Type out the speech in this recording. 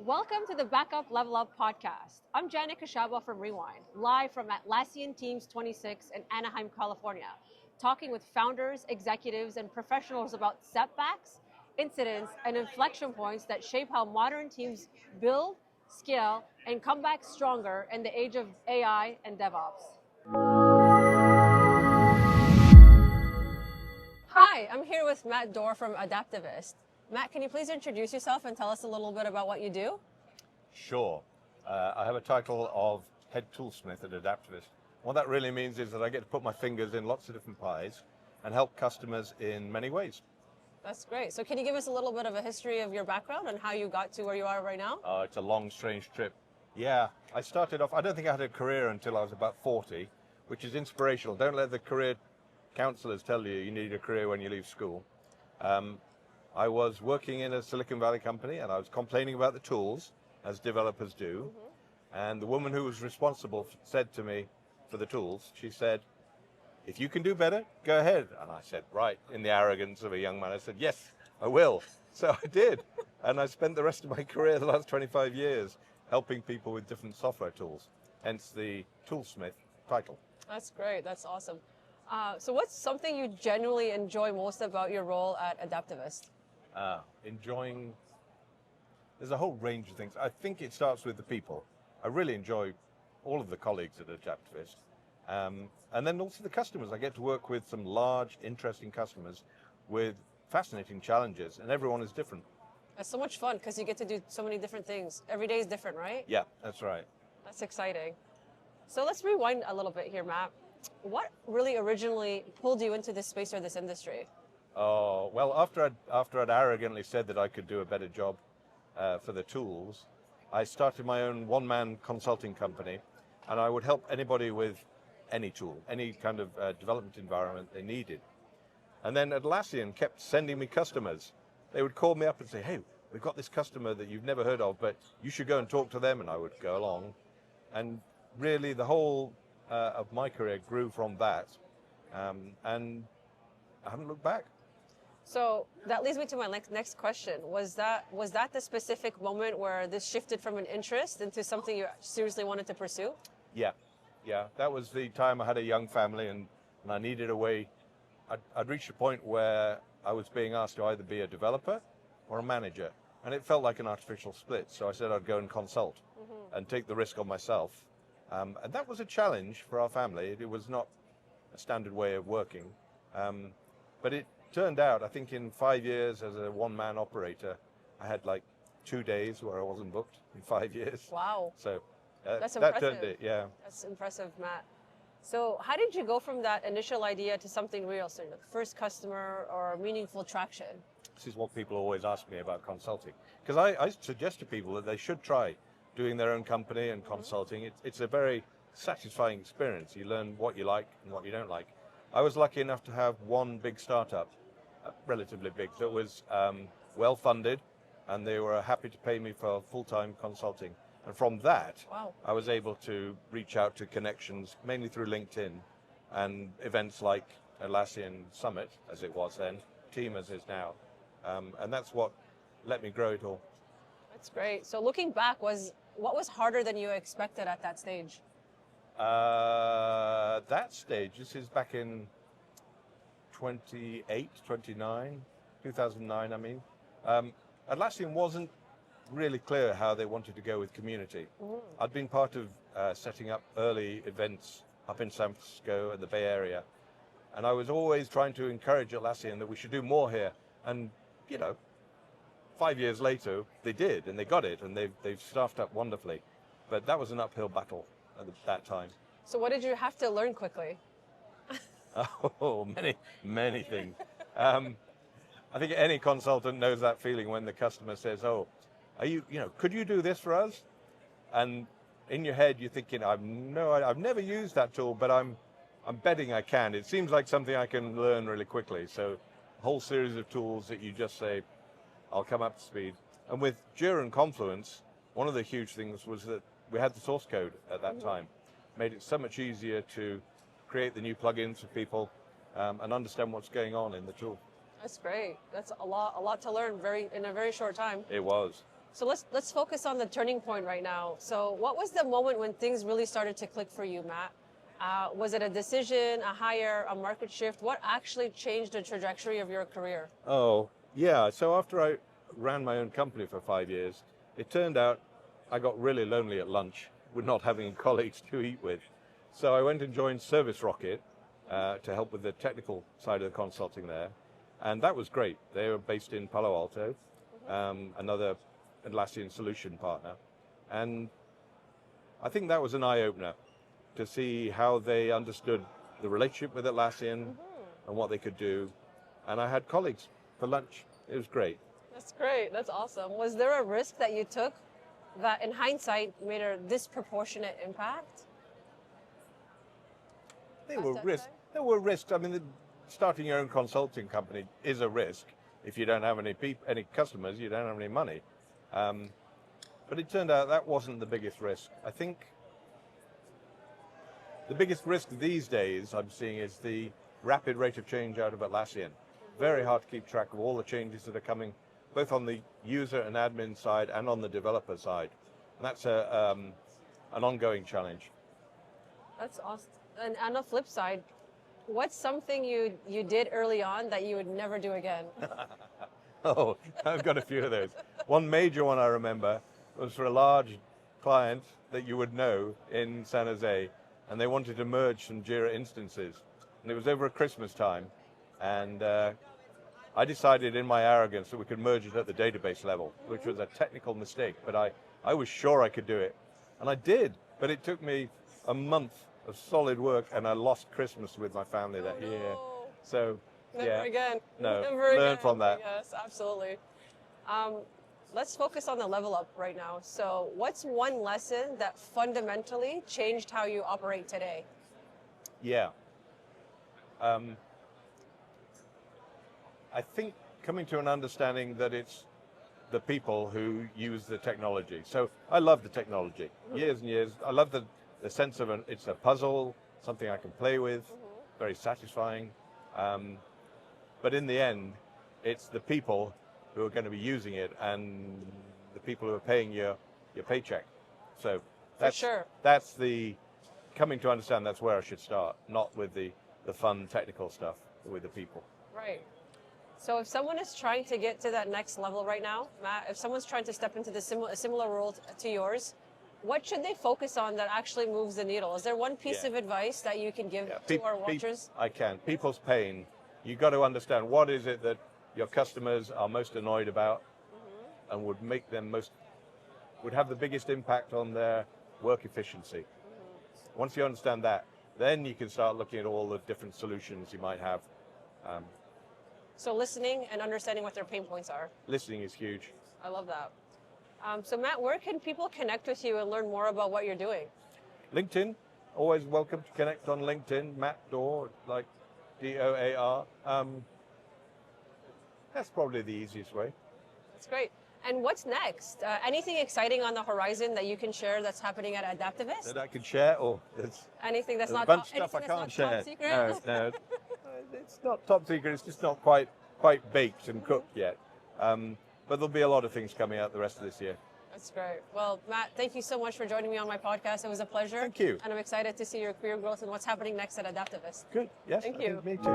Welcome to the Backup Level Up podcast. I'm Khoshaba from Rewind, live from Atlassian Teams 26 in Anaheim, California, talking with founders, executives, and professionals about setbacks, incidents, and inflection points that shape how modern teams build, scale, and come back stronger in the age of AI and DevOps. Hi, I'm here with Matt Doar from Adaptavist. Matt, can you please introduce yourself and tell us a little bit about what you do? Sure. I have a title of Head Toolsmith at Adaptavist. What that really means is that I get to put my fingers in lots of different pies and help customers in many ways. That's great. So can you give us a little bit of a history of your background and how you got to where you are right now? It's a long, strange trip. Yeah, I started off, I don't think I had a career until I was about 40, which is inspirational. Don't let the career counselors tell you you need a career when you leave school. I was working in a Silicon Valley company and I was complaining about the tools, as developers do. And the woman who was responsible said to me for the tools, she said, if you can do better, go ahead. And I said, right, in the arrogance of a young man, I said, yes, I will. So I did. And I spent the rest of my career, the last 25 years, helping people with different software tools, hence the Toolsmith title. That's great. That's awesome. So what's something you genuinely enjoy most about your role at Adaptavist? Enjoying, there's a whole range of things. I think it starts with the people. I really enjoy all of the colleagues at Adaptavist. And then also the customers. I get to work with some large, interesting customers with fascinating challenges, and everyone is different. It's so much fun because you get to do so many different things. Every day is different, right? Yeah, that's right. That's exciting. So let's rewind a little bit here, Matt. What really originally pulled you into this space or this industry? Oh, well, after I'd arrogantly said that I could do a better job for the tools, I started my own one-man consulting company, and I would help anybody with any tool, any kind of development environment they needed. And then Atlassian kept sending me customers. They would call me up and say, hey, we've got this customer that you've never heard of, but you should go and talk to them, and I would go along. And really, the whole of my career grew from that, and I haven't looked back. So that leads me to my next question. Was that the specific moment where this shifted from an interest into something you seriously wanted to pursue? Yeah. That was the time I had a young family and I needed a way. I'd reached a point where I was being asked to either be a developer or a manager, and it felt like an artificial split. So I said I'd go and consult and take the risk on myself. And that was a challenge for our family. It was not a standard way of working, but it turned out, I think in 5 years as a one-man operator, I had like 2 days where I wasn't booked in 5 years. Wow. So that's that impressive. turned it, yeah. That's impressive, Matt. So how did you go from that initial idea to something real, so the first customer or meaningful traction? This is what people always ask me about consulting. Because I suggest to people that they should try doing their own company and consulting. It's a very satisfying experience. You learn what you like and what you don't like. I was lucky enough to have one big startup, relatively big, that was well funded, and they were happy to pay me for full-time consulting. And from that, wow, I was able to reach out to connections, mainly through LinkedIn, and events like Atlassian Summit, as it was then, Team as is now. And that's what let me grow it all. That's great. So looking back, what was harder than you expected at that stage? That stage, this is back in 2009, I mean. Atlassian wasn't really clear how they wanted to go with community. I'd been part of setting up early events up in San Francisco and the Bay Area, and I was always trying to encourage Atlassian that we should do more here. And, 5 years later, they did, and they got it, and they've staffed up wonderfully. But that was an uphill battle at that time. So what did you have to learn quickly? Oh, many things. I think any consultant knows that feeling when the customer says, oh, could you do this for us? And in your head, you're thinking, I've never used that tool, but I'm betting I can. It seems like something I can learn really quickly. So a whole series of tools that you just say, I'll come up to speed. And with Jira and Confluence, one of the huge things was that we had the source code at that time. Made it so much easier to create the new plugins for people and understand what's going on in the tool. That's great. That's a lot to learn in a very short time. It was. So let's focus on the turning point right now. So what was the moment when things really started to click for you, Matt? Was it a decision, a hire, a market shift? What actually changed the trajectory of your career? Oh, yeah. So after I ran my own company for 5 years, it turned out I got really lonely at lunch with not having colleagues to eat with. So I went and joined Service Rocket to help with the technical side of the consulting there. And that was great. They were based in Palo Alto, another Atlassian solution partner. And I think that was an eye-opener to see how they understood the relationship with Atlassian and what they could do. And I had colleagues for lunch. It was great. That's great. That's awesome. Was there a risk that you took that in hindsight made a disproportionate impact? There were risks. I mean, starting your own consulting company is a risk. If you don't have any customers, you don't have any money. But it turned out that wasn't the biggest risk. I think the biggest risk these days I'm seeing is the rapid rate of change out of Atlassian. Very hard to keep track of all the changes that are coming, both on the user and admin side and on the developer side. And that's an ongoing challenge. That's awesome. And on the flip side, what's something you did early on that you would never do again? Oh, I've got a few of those. One major one I remember was for a large client that you would know in San Jose, and they wanted to merge some Jira instances. And it was over at Christmas time, and I decided in my arrogance that we could merge it at the database level, which was a technical mistake, but I was sure I could do it. And I did, but it took me a month of solid work, and I lost Christmas with my family that year. No. So, Never again. No, Never learn again. from that. Yes, absolutely. Let's focus on the level up right now. So what's one lesson that fundamentally changed how you operate today? Yeah. I think coming to an understanding that it's the people who use the technology. So I love the technology, years and years. I love the sense of it's a puzzle, something I can play with, very satisfying. But in the end, it's the people who are going to be using it and the people who are paying your paycheck. So that's the coming to understand that's where I should start, not with the fun technical stuff, but with the people. Right. So if someone is trying to get to that next level right now, Matt, if someone's trying to step into a similar role to yours, what should they focus on that actually moves the needle? Is there one piece of advice that you can give to our watchers? I can. People's pain. You've got to understand what is it that your customers are most annoyed about and would make them would have the biggest impact on their work efficiency. Once you understand that, then you can start looking at all the different solutions you might have. So listening and understanding what their pain points are. Listening is huge. I love that. So Matt, where can people connect with you and learn more about what you're doing? LinkedIn, always welcome to connect on LinkedIn. Matt Doar, like D-O-A-R. That's probably the easiest way. That's great. And what's next? Anything exciting on the horizon that you can share that's happening at Adaptavist? That I can share? Anything that's not a bunch of stuff I can't share. Top secret? No. It's not top secret. It's just not quite baked and cooked yet. But there'll be a lot of things coming out the rest of this year. That's great. Well, Matt, thank you so much for joining me on my podcast. It was a pleasure. Thank you. And I'm excited to see your career growth and what's happening next at Adaptavist. Good. Yes. Thank you. Me too.